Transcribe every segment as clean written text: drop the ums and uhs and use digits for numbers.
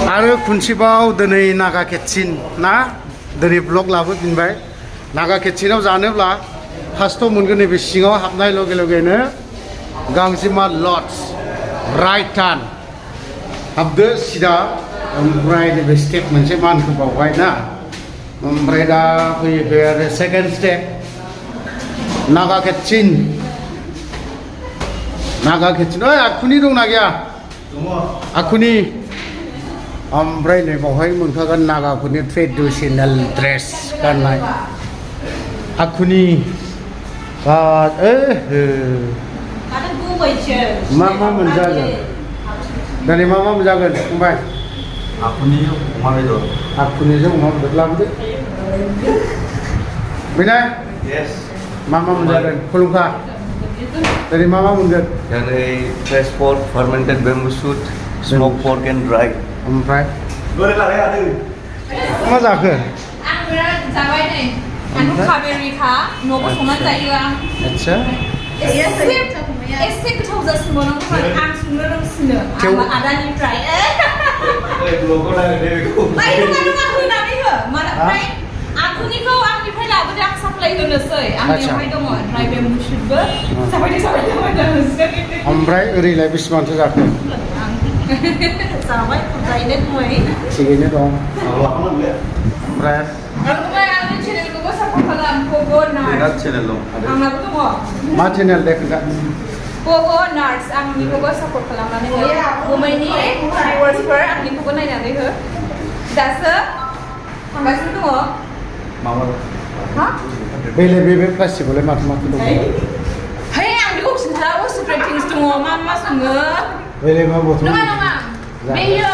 आरो खुनसेबाव दिनै नागा किटचेन ना दिनै ब्लग लाबोफिनबाय नागा किटचेनाव जानोब्ला फार्स्टआव मोनगोन नैबे सिङाव हाबनाय लगे लगेनो गांजेमा लड्ज राइट टार्न हाबदो सिदा ओमफ्राय नैबे स्टेप मोनसे मानखौ बावबाय ना ओमफ्राय दा फैयो आरो सेकेन्ड स्टेप नागा किटचेन ओइ आखुनि दंना गैया आखुनि ओमफ्राय नै बावहाय मोनखागोन नागाफोरनि ट्रेडिसनेल ड्रेस गाननाय आखुनि मा मोनजागोन दिनै मा मोनजागोन फंबाय आखुनि अमा बेदर आखुनिजों अमा बेदर लाबोदो बेनाय मा मोनजागोन खुलुमखा दिनै मा मोनगोन दिनै fresh pork fermented bamboo shoot smoke pork and dry ओमफ्राय मा जाखो आं बिराद जाबाय नै आंखौ काबेरिखा न'आव संनानै जायो आं आच्छा एसे गोथाव जासिनबावनांगौमोन आं संनो रोंसिनो आं आदानिफ्राय नङा होनानै हो ओमफ्राय आखुनिखौ आंनिफ्राय लाबोदो आं साप्लाय होनोसै आंनियावहाय दङ ओमफ्राय बे मुसुदबो जाबाय ओमफ्राय ओरैलाय बेसेबांथो जाखो जाबाय जायैनो दंबाय थिगैनो दं ओमफ्राय आंनि चेनेलखौबो सापर्ट खालाम पग' नार्स चेनेल दं आंनाबो दङ मा चेनेल दे खोन्था पग' नार्स आंनिखौबो सापर्ट खालामनानै हो गुमैनि भिउवार्सफोर आंनिखौबो नायनानै हो दासो थांगासिनो दङ माबा हा बे प्लास्टिकआवलाय माथो दं है आं बेखौ खिन्थाला सिक्रेट थिंस दङ मा सङो बेलाय मा बथल नङा बेयो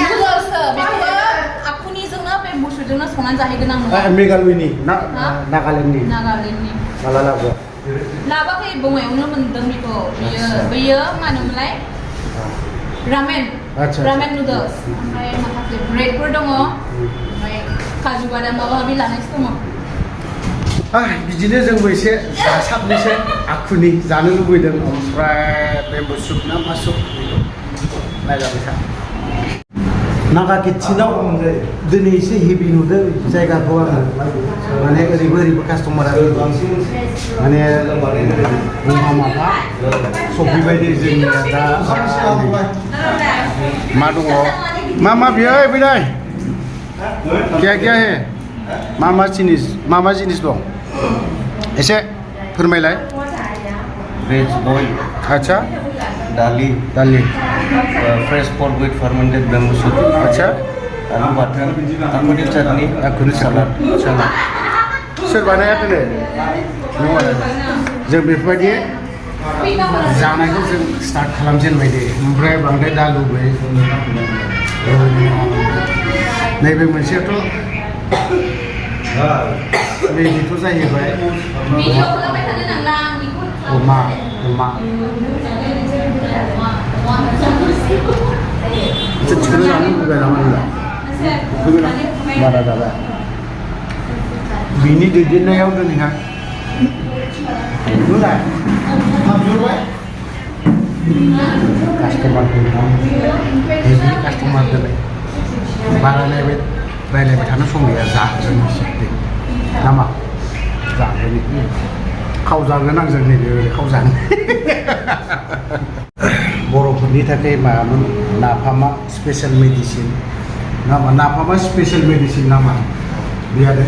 नोदोल्सो बेखौ आखुनिजोंनो बे मुसुजोंनो संनानै जाहैगोन आं न'आव मेघालयनि नागालेण्डनि माला लाबो लाबाखै बङाइयावनो मोनदों बेखौ बेयो मा होनोमोनलाय रामेन नुदोल्स ओमफ्राय माखासे ब्रेडफोर दङ ओमफ्राय काजु बादाम माबा माबि लानायसो दङ बिदिनो जोंबो एसे जासाबनोसै आखुनि जानो लुबैदों ओमफ्राय बेम्बु सुप ना मा सुप नायजाबाय था नागा किटचेनाव दिनै एसे हेभि नुदों जायगाखौ आङो माने ओरैबो कास्टमारा माने माबा सफैबाय जोंनिया दा मा दङ मा बियो फैनाय क्या है मा जिनिस दं एसे फोरमायलाय वेज बॉय अच्छा दाली fresh pork with fermented bamboo shoot अच्छा आलू बाथोन आखुनि चटनी आखुनि सलाद सोर बानायाखै जों बेफोरबायदि जानायखौ जों स्टार्ट खालामजेनबाय दे ओमफ्राय बांद्राय दा लुबै नैबे मोनसेयाथ' बेनिथ' जाहैबाय अमा चिकेन जानो लुबैबाय नामा नोंलाय बारा जाबाय बिनि दैदेननायाव दिनैहाय कास्टमार दिनै बारा रायलायबाय थानो सम गैया जाग्रोनोसै नामा जाग्रोनि खाव जागोन आंजों नैबे खाव जानो बर'फोरनि थाखाय मामोन नाफामा स्पेशल मेडिसिन नाफामा स्पेशल मेडिसिन नामा बे आरो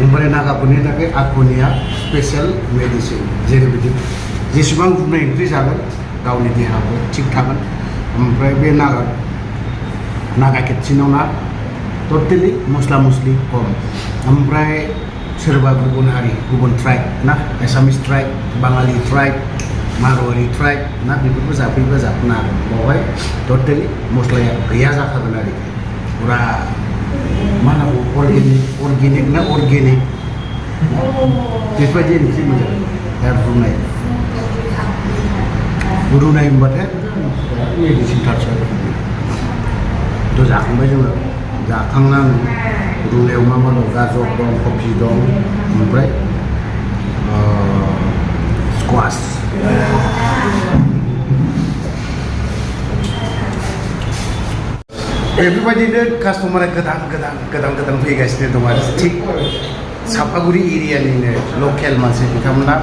ओमफ्राय नागाफोरनि थाखाय आखुनिया स्पेशल मेडिसिन जेरैबायदि जेसेबां गुबुन ओंख्रि जागोन गावनि देहाखौ थिग थागोन ओमफ्राय बे नागा किटचेनाव ना टटेलि मस्ला मस्लि खम ओमफ्राय सोरबा गुबुन हारि गुबुन ट्राइब ना एसामिस ट्राइब बाङालि ट्राइब मारवारि ट्राइब ना बेफोरखौ जाफैबा जाफैनो हागोन बेवहाय टटेलि मस्लाया गैया जाखागोन आरोखि फुरा मा होनांगौ अर्गेनिक बेफोरबायदि ओंख्रि मोजां दा रुनाय होनबाथाय मेडिसिन थारसो थ' जाखांबाय जोङो जाखांनानै रुनायाव मा दं गाजर दं कफि दं ओमफ्राय स्क्वाश बेफोरबायदिनो कास्टमारा गोदान फैगासिनो दं आरो थिग सापागुरि एरियानिनो लकेल मानसि बिथांमोना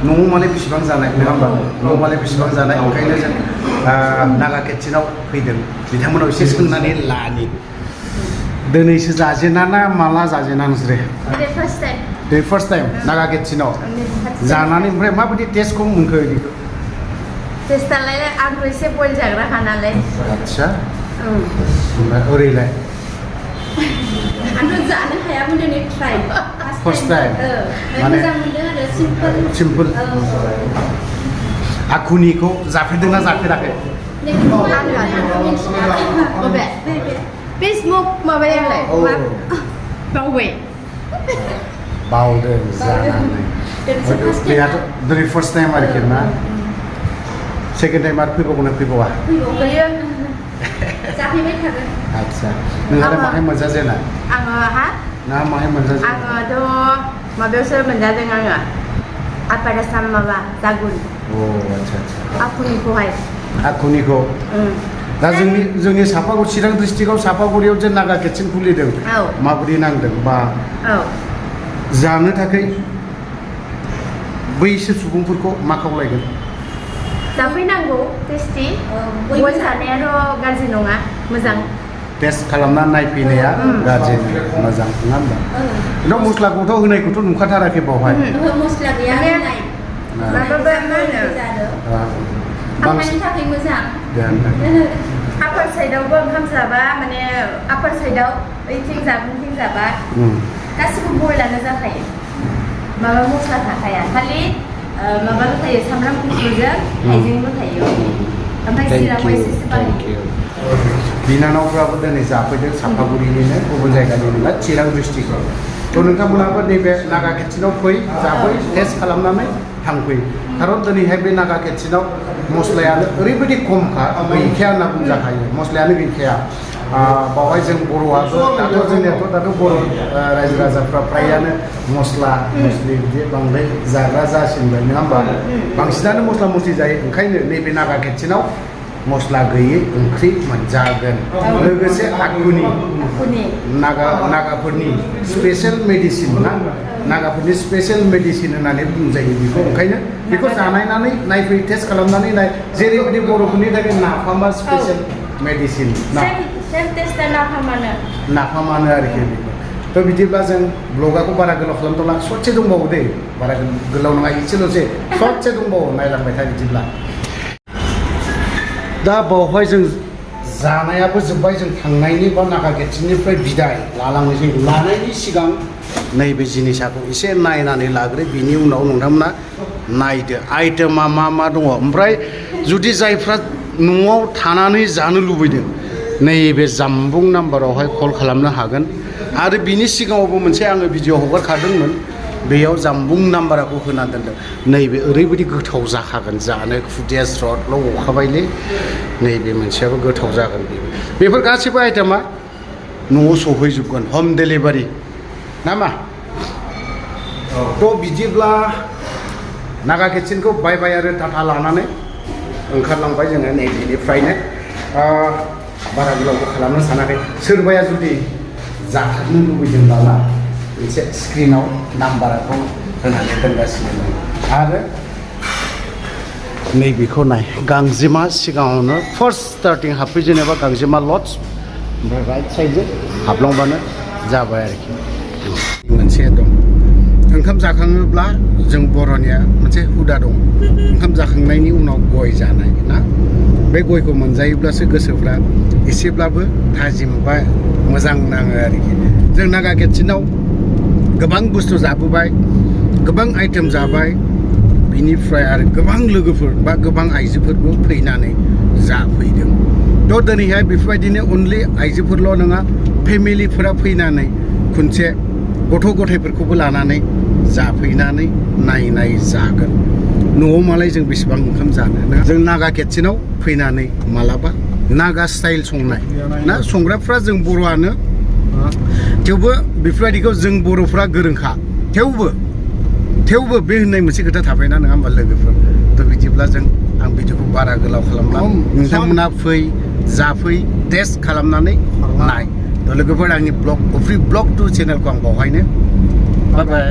न'आव माने बेसेबां जानाय नङा होमबा न'आव माने बेसेबां जानाय ओंखायनो जों नागा किटचेनाव फैदों बिथांमोनाव एसे सोंनानै लानि दिनैसो जाजेना ना माला जाजेना नोंसोरो दे फार्स्ट टाइम नागा किटचेनाव जानानै ओमफ्राय माबायदि टेस्टखौ मोनखो बिदिखौ टेस्टआलाय आंथ' एसे बयल जाग्राखा नालाय आदसा ओमफ्राय ओरैलाय आंथ' जानो हायामोन दिनै ट्राइ फार्स्ट टाइम माने मोजां मोनदों आरो सिम्पोल आखुनिखौ जाफेरदोंना जाफेराखै बे स्मक माबायालाय बावबाय बावदों जानानै बेहाथ' दिनै फार्स्ट टाइम आरोखि ना सेकेन्ड टाइम आरो फैबावगोन ना फैबावा फैयो जाफैबाय थागोन आदसा नोंहालाय माहाय मोनजाजेना आङो हा ना माहाय मोनजाजेना आङोथ' माबायावसो मोनजादों आङो आपार आसाम माबा जागुन आदसा आखुनिखौहाय आखुनिखौ दा जोंनि सापागुरि चिरां डिस्ट्रिक्टआव सापागुरियाव जे नागा किटचेन खुलिदों माबोरै नांदों बा जानो थाखाय बैसो सुबुंफोरखौ मा खावलायगोन जाफैनांगौ टेस्टि बयल जानायाथ' गाज्रि नङा मोजां टेस्ट खालामना नायफैनाया गाज्रि मोजां नङा होमबा दा मस्लाखौथ' होनायखौथ' नुखाथाराखै बावहाय मस्ला गैया होनाय माबाबो मा होनो आखाइनि थाखाय मोजां आपार साइडआवबो ओंखाम जाबा माने आपार साइडआव ओइथिं जाबुंथिं जाबा गासिबो बयलानो जाखायो माबा मस्ला थाखाया खालि माबाल' थायो सामब्राम गुफुरजों हाइजेंबो थायो ओमफ्राय जिराखौ एसेसो बाहायो बिनानावफ्राबो दिनै जाफैदों सापागुरिनिनो गुबुन जायगानि नङा चिरां डिस्ट्रिक्टआव थ' नोंथांमोनाबो नैबे नागा किटचेनाव फै जाफै टेस्ट खालामनानै थांफै खारन दिनैहाय बे नागा किटचेनाव मस्लायानो ओरैबायदि खमखा गैखाया होनना बुंजाखायो मस्लायानो गैखाया बावहाय जों बर'आबो दाथ' बर' रायजो राजाफ्रा फ्रायानो मस्ला मस्लि बिदि बांद्राय जाग्रा जासिनबाय नङा होमबा बांसिनानो मस्ला मस्लि जायो ओंखायनो नैबे नागा किटचेनाव मस्ला गैयै ओंख्रि मोनजागोन लोगोसे आखुनि नागाफोरनि स्पेशेल मेडिसिन ना नागाफोरनि स्पेशेल मेडिसिन होननानै बुंजायो बेखौ ओंखायनो बेखौ जानायनानै नायफै टेस्ट खालामनानै नाय जेरैबायदि बर'फोरनि थाखाय नाफामा स्पेशेल मेडिसिन नाफामानो आरोखि बेखौ थ' बिदिब्ला जों ब्लगाखौ बारा गोलाव खालामथ'ला ससे दंबावो दे बारा गोलाव नङा एसेल'सै ससे दंबावो नायलांबाय था बिदिब्ला दा बावहाय जों जानायाबो जोब्बाय जों थांनायनि बा नागा किटचेननिफ्राय बिदाय लालांनोसै लानायनि सिगां नैबे जिनिसखौ एसे नायनानै लाग्रो बिनि उनाव नोंथांमोना नायदो आइटेमा मा दङ ओमफ्राय जुदि जायफ्रा न'आव थानानै जानो लुबैदों नैबे जामबुं नाम्बारावहाय कल खालामनो हागोन आरो बिनि सिगाङावबो मोनसे आङो भिडिअ हगारखादोंमोन बेयाव जामबुं नाम्बारखौ होना दोनदों नैबे ओरैबायदि गोथाव जाखागोन जानो खुदिया स्रदल' गखाबायलै नैबे मोनसेयाबो गोथाव जागोन बेफोर गासैबो आइटेमा न'आव सफैजोबगोन हम डेलिभारि ना मा थ' बिदिब्ला नागा किटचेनखौ बाय आरो टाटा लानानै ओंखारलांबाय जोङो नैबेनिफ्रायनो बारा गोलावबो खालामनो सानाखै सोरबाया जुदि जाथारनो लुबैदोंब्ला मोनसे स्क्रिनाव नाम्बारखौ होनानै दोनगासिनो दं आरो नैबेखौ नाय गांजेमा सिगाङावनो फार्स्ट स्टार्टिं हाबफैजेनेबा गांजेमा लड्ज ओमफ्राय राइट साइडजों हाबलांबानो जाबाय आरोखि मोनसे दं ओंखाम जाखाङोब्ला जों बर'निया मोनसे हुदा दं ओंखाम जाखांनायनि उनाव गय जानाय ना बे गयखौ मोनजायोब्लासो गोसोफ्रा एसेब्लाबो थाजिम बा मोजां नाङो आरोखि जों नागा किटचेनाव गोबां बुस्थु जाबोबाय गोबां आइटेम जाबाय बिनिफ्राय आरो गोबां लोगोफोर बा गोबां आइजोफोरबो फैनानै जाफैदों थ' दिनैहाय बेफोरबायदिनो अनलि आइजोफोरल' नङा फेमिलिफोरा फैनानै खनसे गथ' गथायफोरखौबो लानानै जाफैनानै नायनाय जागोन न'आव मालाय जों बेसेबां ओंखाम जानो जों नागा किटचेनाव फैनानै मालाबा नागा स्टाइल संनाय ना संग्राफ्रा जों बर'आनो थेवबो बेफोरबायदिखौ जों बर'फ्रा गोरोंखा थेवबो बे होननाय मोनसे खोथा थाबायना नङा होमबा लोगोफोर थ' बिदिब्ला जों आं भिडिअखौ बारा गोलाव खालामला नोंथांमोना फै जाफै टेस्ट खालामनानै नाय। थ' लोगोफोर आंनि ब्लग फ्रि ब्लग 2 चेनेलखौ आं बावहायनो बाय बाय।